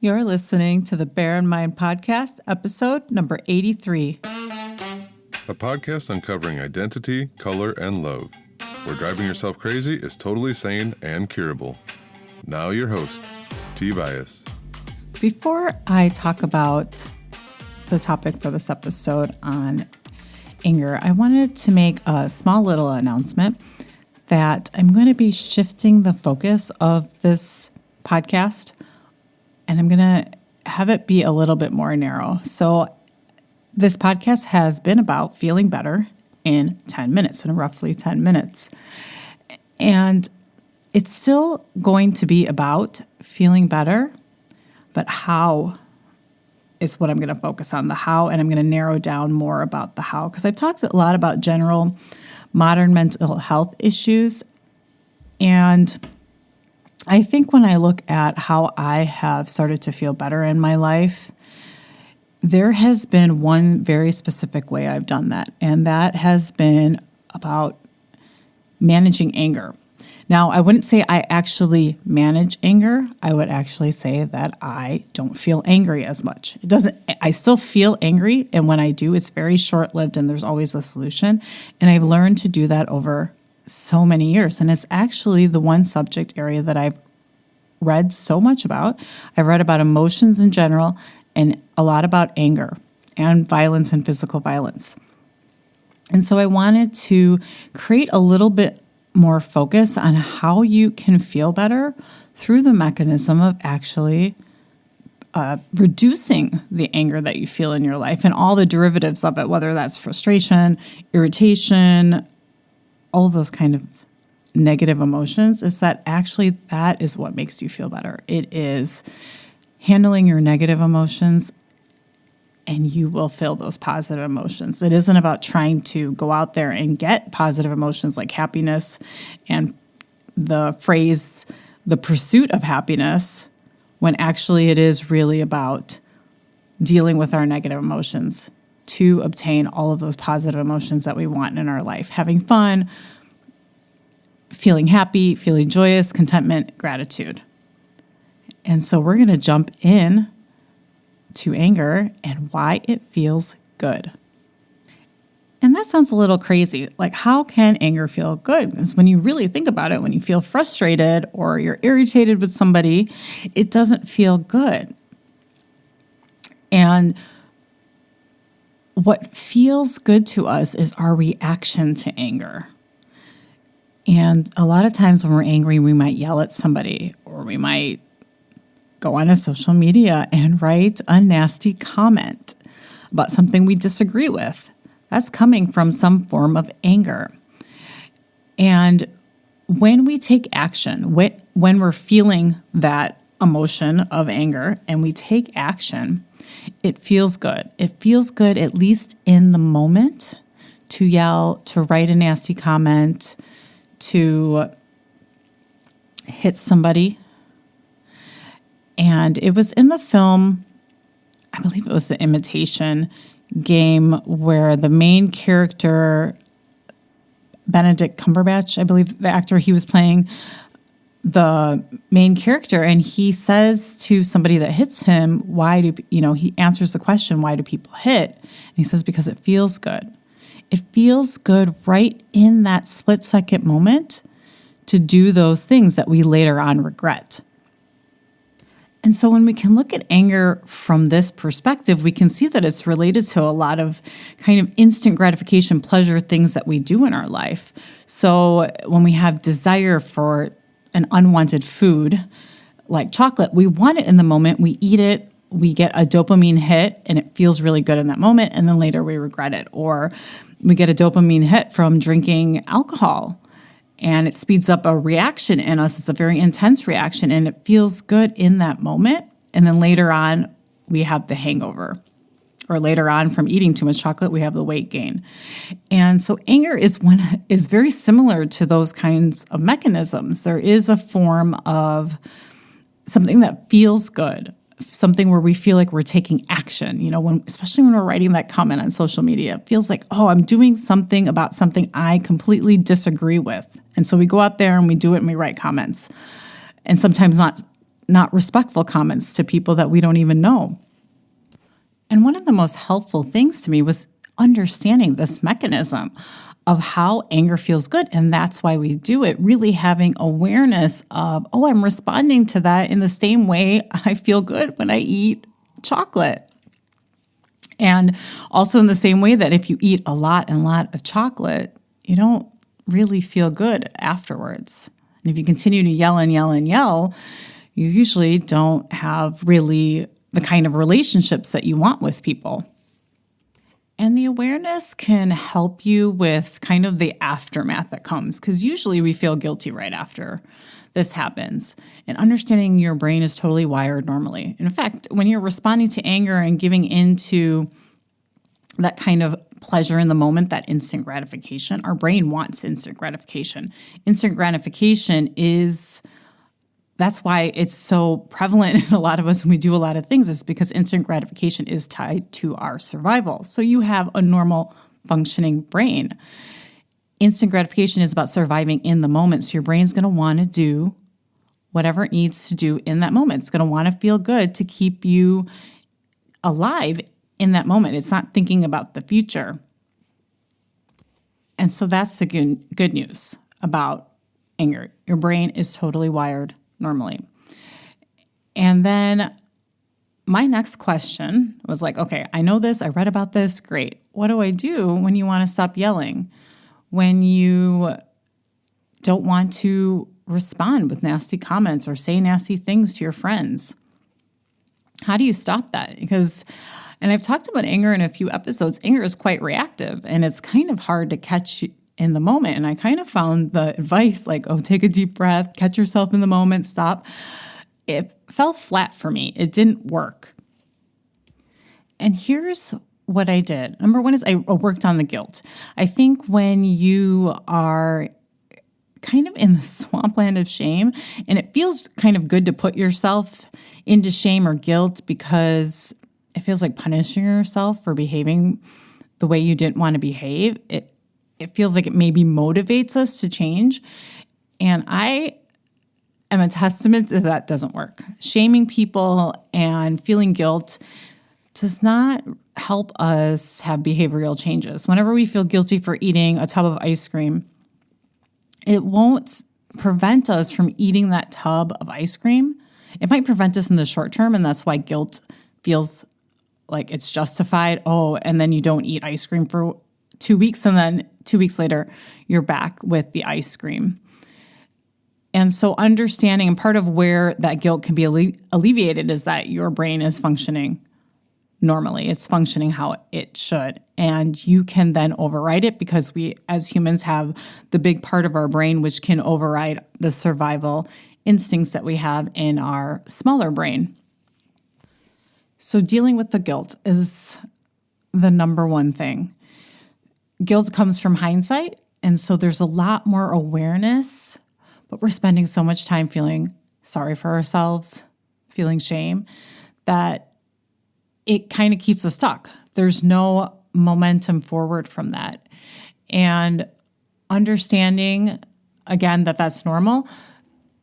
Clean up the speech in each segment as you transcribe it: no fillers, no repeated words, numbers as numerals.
You're listening to the Bear in Mind podcast, episode number 83. A podcast uncovering identity, color, and love, where driving yourself crazy is totally sane and curable. Now your host, T. Bias. Before I talk about the topic for this episode on anger, I wanted to make a small little announcement that I'm going to be shifting the focus of this podcast, and I'm going to have it be a little bit more narrow. So this podcast has been about feeling better in 10 minutes, in roughly 10 minutes. And it's still going to be about feeling better, but how is what I'm going to focus on, the how, and I'm going to narrow down more about the how, because I've talked a lot about general modern mental health issues. And I think when I look at how I have started to feel better in my life, there has been one very specific way I've done that, and that has been about managing anger. Now, I wouldn't say I actually manage anger. I would actually say that I don't feel angry as much. I still feel angry, and when I do, it's very short-lived and there's always a solution. And I've learned to do that over so many years. And it's actually the one subject area that I've read so much about. I've read about emotions in general and a lot about anger and violence and physical violence. And so I wanted to create a little bit more focus on how you can feel better through the mechanism of actually reducing the anger that you feel in your life and all the derivatives of it, whether that's frustration, irritation, all of those kind of negative emotions, is that actually that is what makes you feel better. It is handling your negative emotions, and you will feel those positive emotions. It isn't about trying to go out there and get positive emotions like happiness and the phrase, the pursuit of happiness, when actually it is really about dealing with our negative emotions to obtain all of those positive emotions that we want in our life. Having fun, feeling happy, feeling joyous, contentment, gratitude. And so we're going to jump in to anger and why it feels good. And that sounds a little crazy. Like, how can anger feel good? Because when you really think about it, when you feel frustrated or you're irritated with somebody, it doesn't feel good. And what feels good to us is our reaction to anger. And a lot of times when we're angry, we might yell at somebody, or we might go on a social media and write a nasty comment about something we disagree with. That's coming from some form of anger. And when we take action, when we're feeling that emotion of anger and we take action, it feels good. It feels good, at least in the moment, to yell, to write a nasty comment, to hit somebody. And it was in the film, I believe it was The Imitation Game, where the main character, Benedict Cumberbatch, I believe the actor, he was playing the main character, and he says to somebody that hits him, he answers the question, why do people hit? And he says, because it feels good. It feels good right in that split-second moment to do those things that we later on regret. And so when we can look at anger from this perspective, we can see that it's related to a lot of kind of instant gratification, pleasure things that we do in our life. So when we have desire for an unwanted food, like chocolate, we want it in the moment, we eat it, we get a dopamine hit, and it feels really good in that moment, and then later we regret it. Or we get a dopamine hit from drinking alcohol, and it speeds up a reaction in us. It's a very intense reaction, and it feels good in that moment. And then later on, we have the hangover. Or later on, from eating too much chocolate, we have the weight gain. And so anger is very similar to those kinds of mechanisms. There is a form of something that feels good, something where we feel like we're taking action, especially when we're writing that comment on social media. It feels like, I'm doing something about something I completely disagree with. And so we go out there and we do it and we write comments. And sometimes not not respectful comments to people that we don't even know. And one of the most helpful things to me was understanding this mechanism of how anger feels good. And that's why we do it, really having awareness of, oh, I'm responding to that in the same way I feel good when I eat chocolate. And also in the same way that if you eat a lot of chocolate, you don't really feel good afterwards. And if you continue to yell and yell and yell, you usually don't have really the kind of relationships that you want with people. And the awareness can help you with kind of the aftermath that comes, because usually we feel guilty right after this happens. And understanding your brain is totally wired normally. In fact, when you're responding to anger and giving into that kind of pleasure in the moment, that instant gratification, our brain wants instant gratification. Instant gratification that's why it's so prevalent in a lot of us when we do a lot of things, is because instant gratification is tied to our survival. So you have a normal functioning brain. Instant gratification is about surviving in the moment. So your brain's going to want to do whatever it needs to do in that moment. It's going to want to feel good to keep you alive in that moment. It's not thinking about the future. And so that's the good news about anger. Your brain is totally wired normally. And then my next question was like, okay, I know this, I read about this, great. What do I do when you want to stop yelling? When you don't want to respond with nasty comments or say nasty things to your friends? How do you stop that? And I've talked about anger in a few episodes. Anger is quite reactive, and it's kind of hard to catch in the moment. And I kind of found the advice like, oh, take a deep breath, catch yourself in the moment, stop. It fell flat for me. It didn't work. And here's what I did. Number one is I worked on the guilt. I think when you are kind of in the swampland of shame, and it feels kind of good to put yourself into shame or guilt because it feels like punishing yourself for behaving the way you didn't want to behave. It feels like it maybe motivates us to change. And I am a testament to that doesn't work. Shaming people and feeling guilt does not help us have behavioral changes. Whenever we feel guilty for eating a tub of ice cream, it won't prevent us from eating that tub of ice cream. It might prevent us in the short term, and that's why guilt feels like it's justified. Oh, and then you don't eat ice cream for 2 weeks, and then 2 weeks later, you're back with the ice cream. And so understanding, and part of where that guilt can be alleviated is that your brain is functioning normally. It's functioning how it should. And you can then override it because we, as humans, have the big part of our brain which can override the survival instincts that we have in our smaller brain. So dealing with the guilt is the number one thing. Guilt comes from hindsight, and so there's a lot more awareness, but we're spending so much time feeling sorry for ourselves, feeling shame, that it kind of keeps us stuck. There's no momentum forward from that. And understanding, again, that that's normal.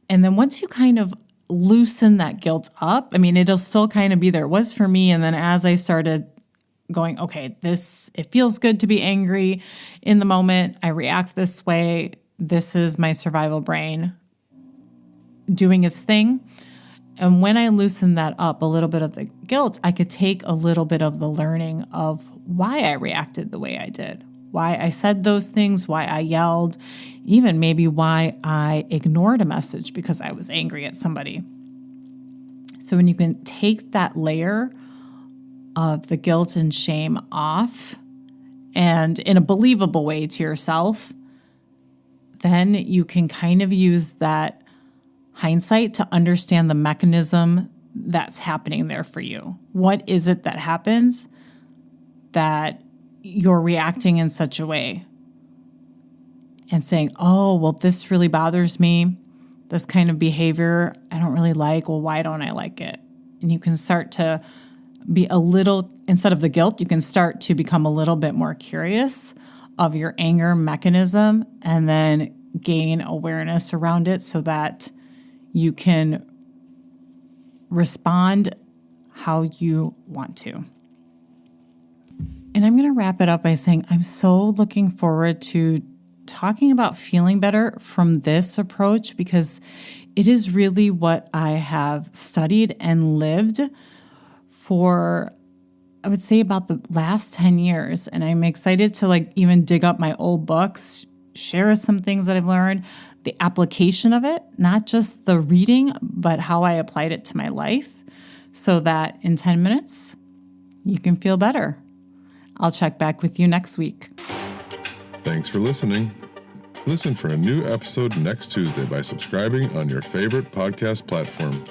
And then once you kind of loosen that guilt up, I mean, it'll still kind of be there. It was for me. And then as I started going, okay, it feels good to be angry in the moment. I react this way. This is my survival brain doing its thing. And when I loosened that up, a little bit of the guilt, I could take a little bit of the learning of why I reacted the way I did, why I said those things, why I yelled, even maybe why I ignored a message because I was angry at somebody. So when you can take that layer of the guilt and shame off, and in a believable way to yourself, then you can kind of use that hindsight to understand the mechanism that's happening there for you. What is it that happens that you're reacting in such a way? And saying, oh, well, this really bothers me. This kind of behavior I don't really like. Well, why don't I like it? And you can start to be a little, instead of the guilt, you can start to become a little bit more curious of your anger mechanism and then gain awareness around it so that you can respond how you want to. And I'm going to wrap it up by saying I'm so looking forward to talking about feeling better from this approach, because it is really what I have studied and lived for, I would say, about the last 10 years. And I'm excited to even dig up my old books, share some things that I've learned, the application of it, not just the reading, but how I applied it to my life, so that in 10 minutes, you can feel better. I'll check back with you next week. Thanks for listening. Listen for a new episode next Tuesday by subscribing on your favorite podcast platform.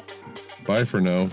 Bye for now.